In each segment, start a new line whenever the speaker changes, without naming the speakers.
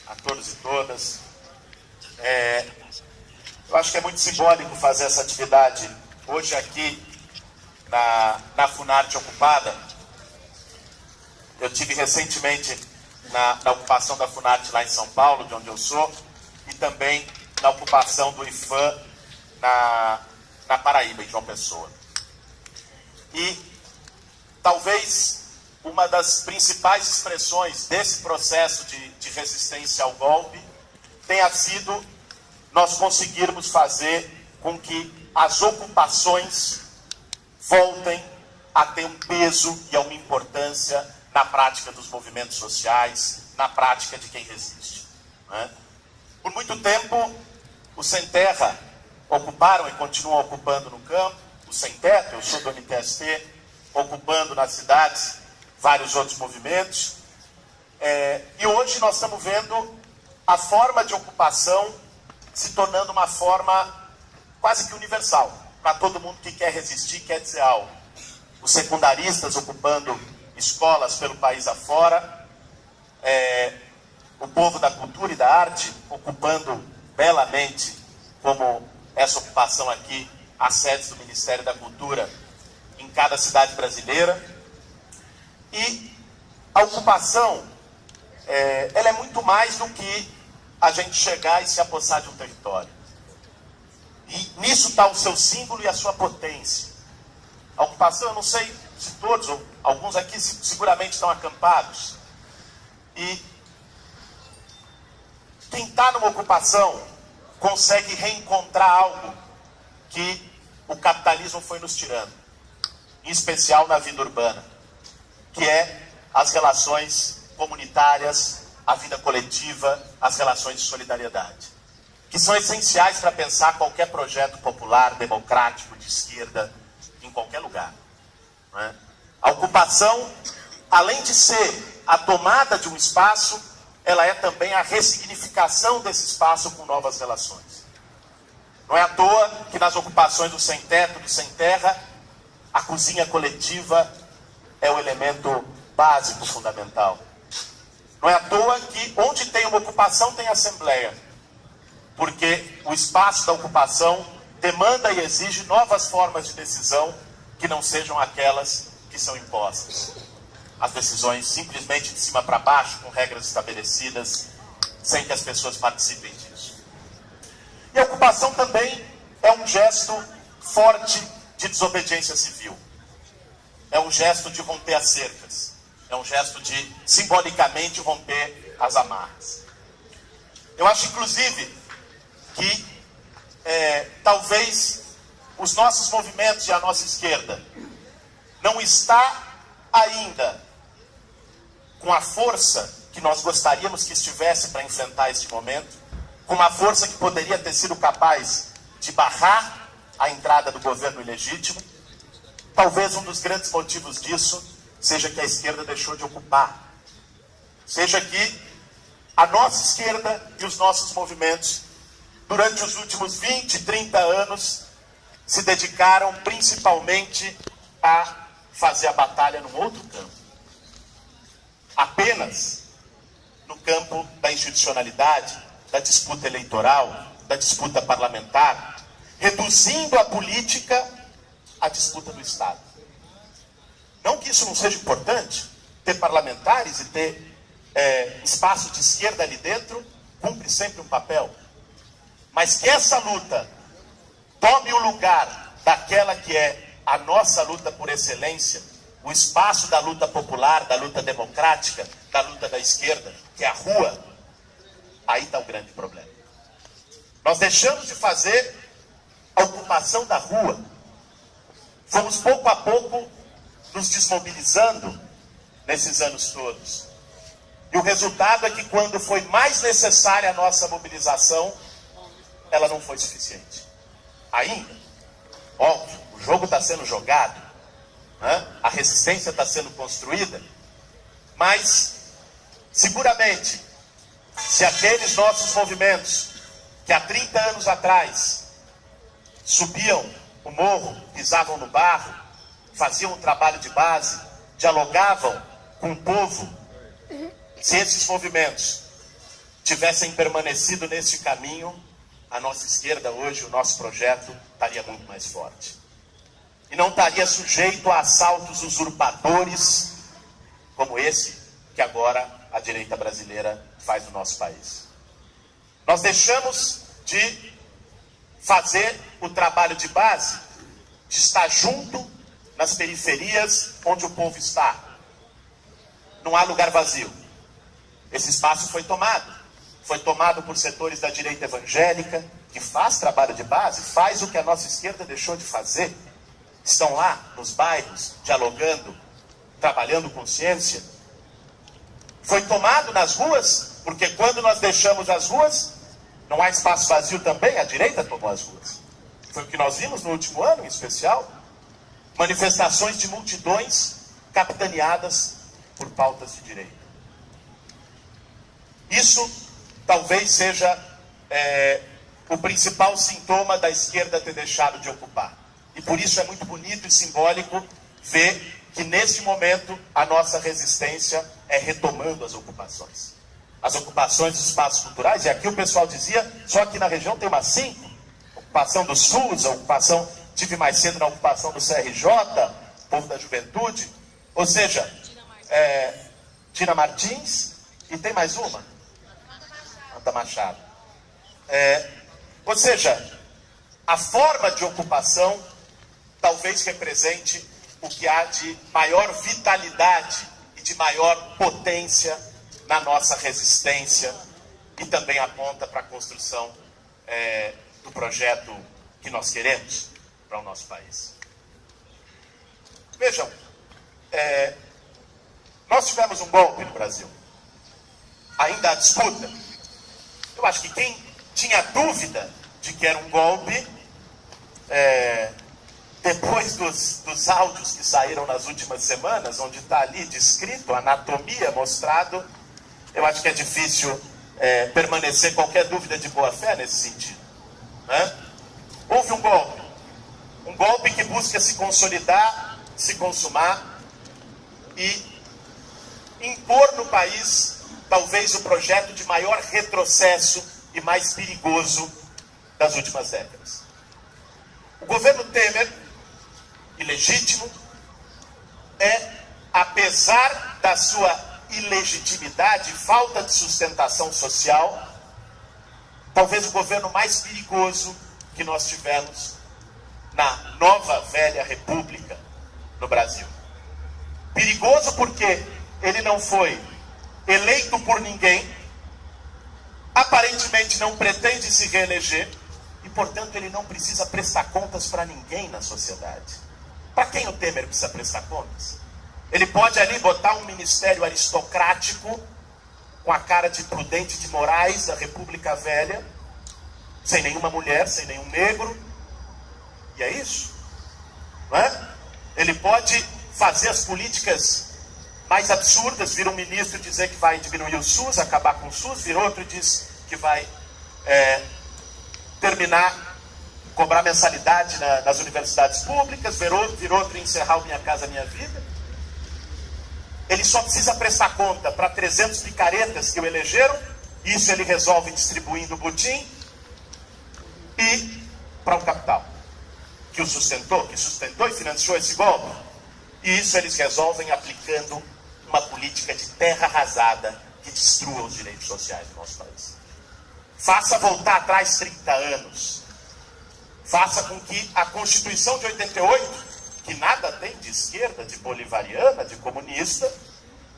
a todos e todas. Eu acho que é muito simbólico fazer essa atividade hoje aqui na Funarte ocupada. Eu tive recentemente na ocupação da Funarte lá em São Paulo, de onde eu sou, e também na ocupação do IFAM na Paraíba, em João Pessoa. E talvez uma das principais expressões desse processo de resistência ao golpe tenha sido nós conseguirmos fazer com que as ocupações voltem a ter um peso e a uma importância na prática dos movimentos sociais, na prática de quem resiste, né? Por muito tempo, os sem terra ocuparam e continuam ocupando no campo, os sem teto, eu sou do MTST, ocupando nas cidades vários outros movimentos. E hoje nós estamos vendo a forma de ocupação se tornando uma forma quase que universal, para todo mundo que quer resistir, quer dizer algo. Os secundaristas ocupando escolas pelo país afora, o povo da cultura e da arte ocupando belamente, como essa ocupação aqui, as sedes do Ministério da Cultura em cada cidade brasileira. E a ocupação, ela é muito mais do que a gente chegar e se apossar de um território. E nisso está o seu símbolo e a sua potência. A ocupação, eu não sei se todos, ou alguns aqui seguramente estão acampados. E quem está numa ocupação consegue reencontrar algo que o capitalismo foi nos tirando, em especial na vida urbana, que é as relações comunitárias, a vida coletiva, as relações de solidariedade, que são essenciais para pensar qualquer projeto popular, democrático, de esquerda, em qualquer lugar, não é? A ocupação, além de ser a tomada de um espaço, ela é também a ressignificação desse espaço com novas relações. Não é à toa que nas ocupações do sem teto, do sem terra, a cozinha coletiva é o elemento básico, fundamental. Não é à toa que onde tem uma ocupação tem assembleia, porque o espaço da ocupação demanda e exige novas formas de decisão que não sejam aquelas que são impostas. As decisões simplesmente de cima para baixo, com regras estabelecidas, sem que as pessoas participem disso. E a ocupação também é um gesto forte de desobediência civil. É um gesto de romper as cercas. É um gesto de, simbolicamente, romper as amarras. Eu acho, inclusive, que talvez os nossos movimentos e a nossa esquerda não está ainda com a força que nós gostaríamos que estivesse para enfrentar este momento, com uma força que poderia ter sido capaz de barrar a entrada do governo ilegítimo. Talvez um dos grandes motivos disso seja que a esquerda deixou de ocupar. Seja que a nossa esquerda e os nossos movimentos, durante os últimos 20, 30 anos, se dedicaram principalmente a fazer a batalha num outro campo. Apenas no campo da institucionalidade, da disputa eleitoral, da disputa parlamentar, reduzindo a política à disputa do Estado. Não que isso não seja importante, ter parlamentares e ter espaço de esquerda ali dentro, cumpre sempre um papel. Mas que essa luta tome o lugar daquela que é a nossa luta por excelência, o espaço da luta popular, da luta democrática, da luta da esquerda, que é a rua, aí está o grande problema. Nós deixamos de fazer a ocupação da rua. Fomos pouco a pouco nos desmobilizando nesses anos todos. E o resultado é que quando foi mais necessária a nossa mobilização, ela não foi suficiente. Ainda, óbvio, o jogo está sendo jogado, né? A resistência está sendo construída, mas seguramente, se aqueles nossos movimentos que há 30 anos atrás subiam o morro, pisavam no barro, faziam um trabalho de base, dialogavam com o povo, se esses movimentos tivessem permanecido nesse caminho, a nossa esquerda hoje, o nosso projeto, estaria muito mais forte. E não estaria sujeito a assaltos usurpadores como esse que agora a direita brasileira faz no nosso país. Nós deixamos de fazer o trabalho de base, de estar junto nas periferias onde o povo está. Não há lugar vazio. Esse espaço foi tomado por setores da direita evangélica, que faz trabalho de base, faz o que a nossa esquerda deixou de fazer. Estão lá nos bairros, dialogando, trabalhando consciência. Foi tomado nas ruas, porque quando nós deixamos as ruas, não há espaço vazio também, a direita tomou as ruas. Foi o que nós vimos no último ano, em especial. Manifestações de multidões capitaneadas por pautas de direita. Isso talvez seja o principal sintoma da esquerda ter deixado de ocupar. E por isso é muito bonito e simbólico ver que nesse momento a nossa resistência é retomando as ocupações. As ocupações dos espaços culturais, e aqui o pessoal dizia, só aqui na região tem umas 5. Ocupação do SUS, a ocupação, tive mais cedo na ocupação do CRJ, Povo da Juventude, ou seja, Tina Martins, e tem mais uma? Mata Machado. Ou seja, a forma de ocupação talvez represente o que há de maior vitalidade e de maior potência na nossa resistência e também aponta para a construção do projeto que nós queremos para o nosso país. Vejam, nós tivemos um golpe no Brasil. Ainda há disputa. Eu acho que quem tinha dúvida de que era um golpe, depois dos áudios que saíram nas últimas semanas, onde está ali descrito, a anatomia mostrado, eu acho que é difícil permanecer qualquer dúvida de boa fé nesse sentido. Né? Houve um golpe que busca se consolidar, se consumar e impor no país talvez o projeto de maior retrocesso e mais perigoso das últimas décadas. O governo Temer, ilegítimo, apesar da sua ilegitimidade e falta de sustentação social, talvez o governo mais perigoso que nós tivemos na nova velha república no Brasil. Perigoso porque ele não foi eleito por ninguém, aparentemente não pretende se reeleger e, portanto, ele não precisa prestar contas para ninguém na sociedade. Para quem o Temer precisa prestar contas? Ele pode ali botar um ministério aristocrático com a cara de Prudente de Moraes da República Velha, sem nenhuma mulher, sem nenhum negro, e é isso, não é? Ele pode fazer as políticas mais absurdas, vir um ministro dizer que vai diminuir o SUS, acabar com o SUS, vir outro e diz que vai cobrar mensalidade nas universidades públicas, vir outro e encerrar o Minha Casa Minha Vida. Ele só precisa prestar conta para 300 picaretas que o elegeram, isso ele resolve distribuindo butim, e para o capital, que sustentou e financiou esse golpe. E isso eles resolvem aplicando uma política de terra arrasada que destrua os direitos sociais do nosso país. Faça voltar atrás 30 anos. Faça com que a Constituição de 88, que nada tem de esquerda, de bolivariana, de comunista,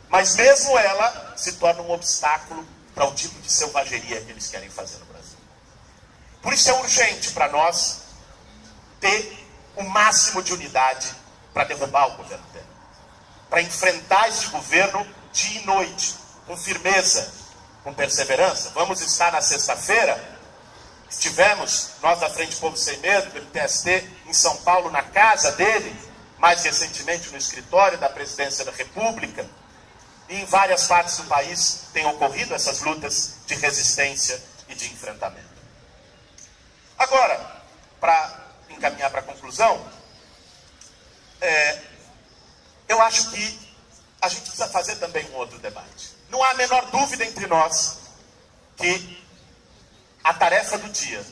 mas mesmo ela se torna um obstáculo para o tipo de selvageria que eles querem fazer no Brasil. Por isso é urgente para nós ter o máximo de unidade para derrubar o governo Temer, para enfrentar este governo dia e noite, com firmeza, com perseverança. Vamos estar na sexta-feira, estivemos, nós da Frente Povo Sem Medo, do PST, em São Paulo, na casa dele, mais recentemente no escritório da Presidência da República, e em várias partes do país têm ocorrido essas lutas de resistência e de enfrentamento. Agora, para encaminhar para a conclusão, eu acho que a gente precisa fazer também um outro debate. Não há a menor dúvida entre nós que a tarefa do dia,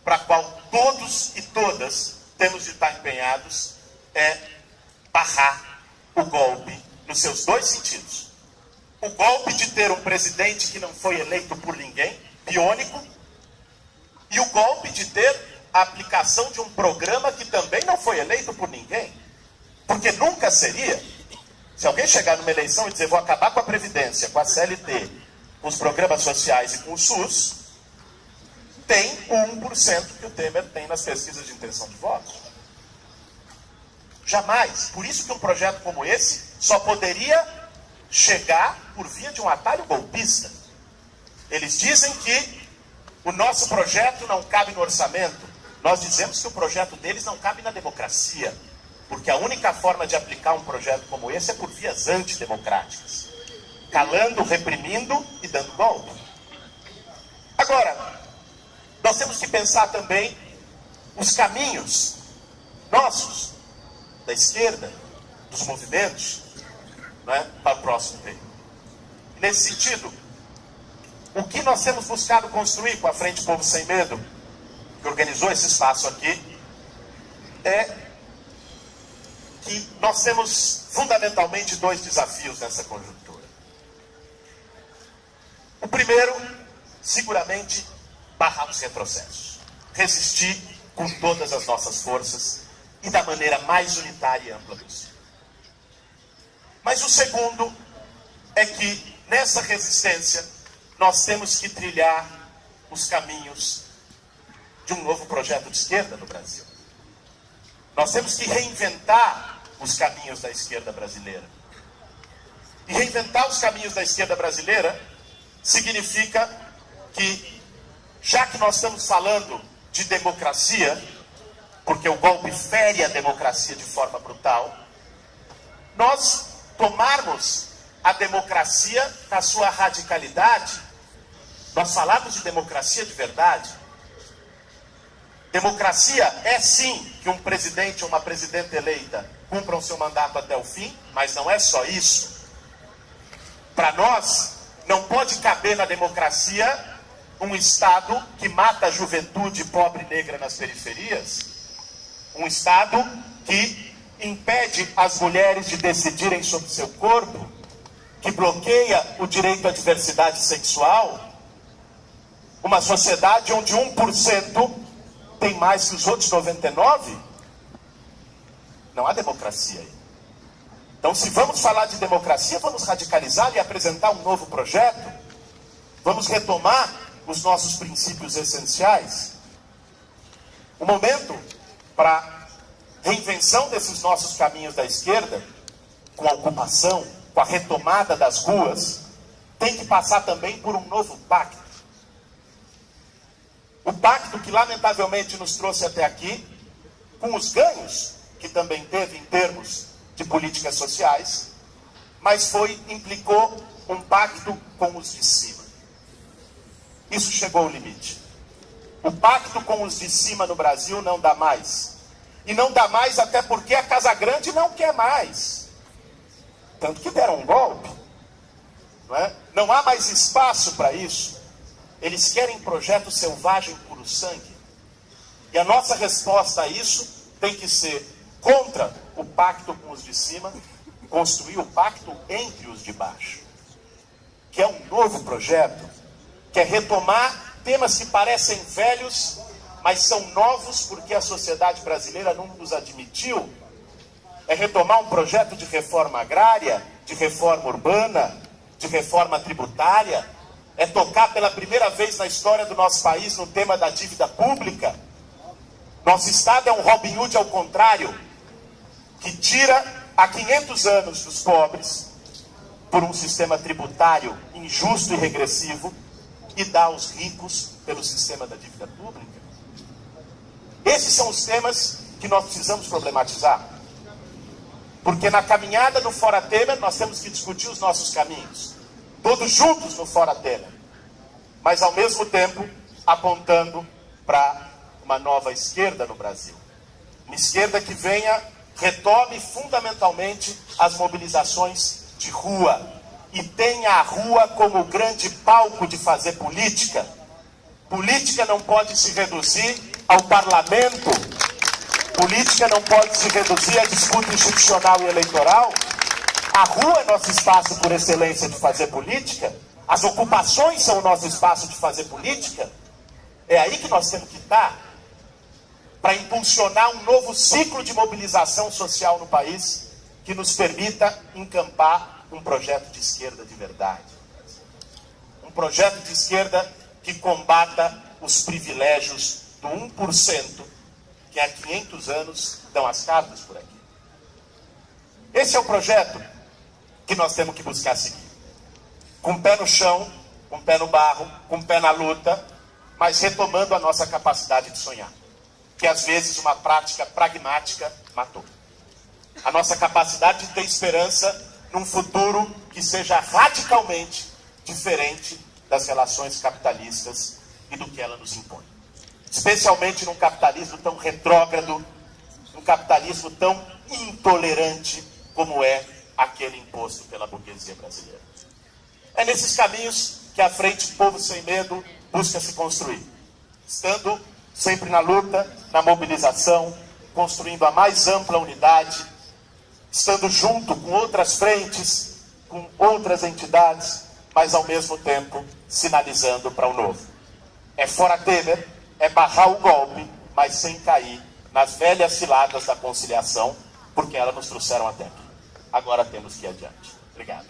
para a qual todos e todas temos de estar empenhados, é barrar o golpe nos seus dois sentidos. O golpe de ter um presidente que não foi eleito por ninguém, biônico, e o golpe de ter a aplicação de um programa que também não foi eleito por ninguém. Porque nunca seria, se alguém chegar numa eleição e dizer vou acabar com a Previdência, com a CLT, com os programas sociais e com o SUS, tem o 1% que o Temer tem nas pesquisas de intenção de voto. Jamais. Por isso que um projeto como esse só poderia chegar por via de um atalho golpista. Eles dizem que o nosso projeto não cabe no orçamento. Nós dizemos que o projeto deles não cabe na democracia. Porque a única forma de aplicar um projeto como esse é por vias antidemocráticas. Calando, reprimindo e dando golpe. Agora, nós temos que pensar também os caminhos nossos, da esquerda, dos movimentos, né, para o próximo período. Nesse sentido, o que nós temos buscado construir com a Frente Povo Sem Medo, que organizou esse espaço aqui, é que nós temos fundamentalmente dois desafios nessa conjuntura. O primeiro, seguramente, barrar os retrocessos. Resistir com todas as nossas forças e da maneira mais unitária e ampla possível. Mas o segundo é que, nessa resistência, nós temos que trilhar os caminhos de um novo projeto de esquerda no Brasil. Nós temos que reinventar os caminhos da esquerda brasileira. E reinventar os caminhos da esquerda brasileira significa que, já que nós estamos falando de democracia, porque o golpe fere a democracia de forma brutal, nós tomarmos a democracia na sua radicalidade, nós falarmos de democracia de verdade. Democracia é sim que um presidente ou uma presidenta eleita cumpram seu mandato até o fim, mas não é só isso. Para nós, não pode caber na democracia um Estado que mata a juventude pobre e negra nas periferias, um Estado que impede as mulheres de decidirem sobre seu corpo, que bloqueia o direito à diversidade sexual, uma sociedade onde 1% tem mais que os outros 99%, não há democracia aí. Então, se vamos falar de democracia, vamos radicalizar e apresentar um novo projeto, vamos retomar os nossos princípios essenciais. O momento para reinvenção desses nossos caminhos da esquerda, com a ocupação, com a retomada das ruas, tem que passar também por um novo pacto. O pacto que lamentavelmente nos trouxe até aqui, com os ganhos que também teve em termos de políticas sociais, mas implicou um pacto com os de cima. Isso chegou ao limite. O pacto com os de cima no Brasil não dá mais. E não dá mais até porque a Casa Grande não quer mais. Tanto que deram um golpe. Não é? Não há mais espaço para isso. Eles querem projeto selvagem puro sangue. E a nossa resposta a isso tem que ser contra o pacto com os de cima, construir o pacto entre os de baixo. Que é um novo projeto, que é retomar temas que parecem velhos, mas são novos porque a sociedade brasileira não nos admitiu. É retomar um projeto de reforma agrária, de reforma urbana, de reforma tributária. É tocar pela primeira vez na história do nosso país no tema da dívida pública. Nosso Estado é um Robin Hood ao contrário, que tira há 500 anos dos pobres por um sistema tributário injusto e regressivo e dá aos ricos pelo sistema da dívida pública. Esses são os temas que nós precisamos problematizar. Porque na caminhada do Fora Temer nós temos que discutir os nossos caminhos. Todos juntos no Fora Temer. Mas ao mesmo tempo apontando para uma nova esquerda no Brasil. Uma esquerda que retome fundamentalmente as mobilizações de rua e tenha a rua como grande palco de fazer política. Política não pode se reduzir ao parlamento. Política não pode se reduzir a disputa institucional e eleitoral. A rua é nosso espaço por excelência de fazer política. As ocupações são o nosso espaço de fazer política. É aí que nós temos que estar para impulsionar um novo ciclo de mobilização social no país que nos permita encampar um projeto de esquerda de verdade. Um projeto de esquerda que combata os privilégios do 1% que há 500 anos dão as cartas por aqui. Esse é o projeto que nós temos que buscar seguir. Com o pé no chão, com o pé no barro, com o pé na luta, mas retomando a nossa capacidade de sonhar, que às vezes uma prática pragmática matou. A nossa capacidade de ter esperança num futuro que seja radicalmente diferente das relações capitalistas e do que ela nos impõe. Especialmente num capitalismo tão retrógrado, num capitalismo tão intolerante como é aquele imposto pela burguesia brasileira. É nesses caminhos que a Frente Povo Sem Medo busca se construir, estando sempre na luta, na mobilização, construindo a mais ampla unidade, estando junto com outras frentes, com outras entidades, mas ao mesmo tempo sinalizando para o novo. É fora Temer, é barrar o golpe, mas sem cair nas velhas ciladas da conciliação, porque elas nos trouxeram até aqui. Agora temos que ir adiante. Obrigado.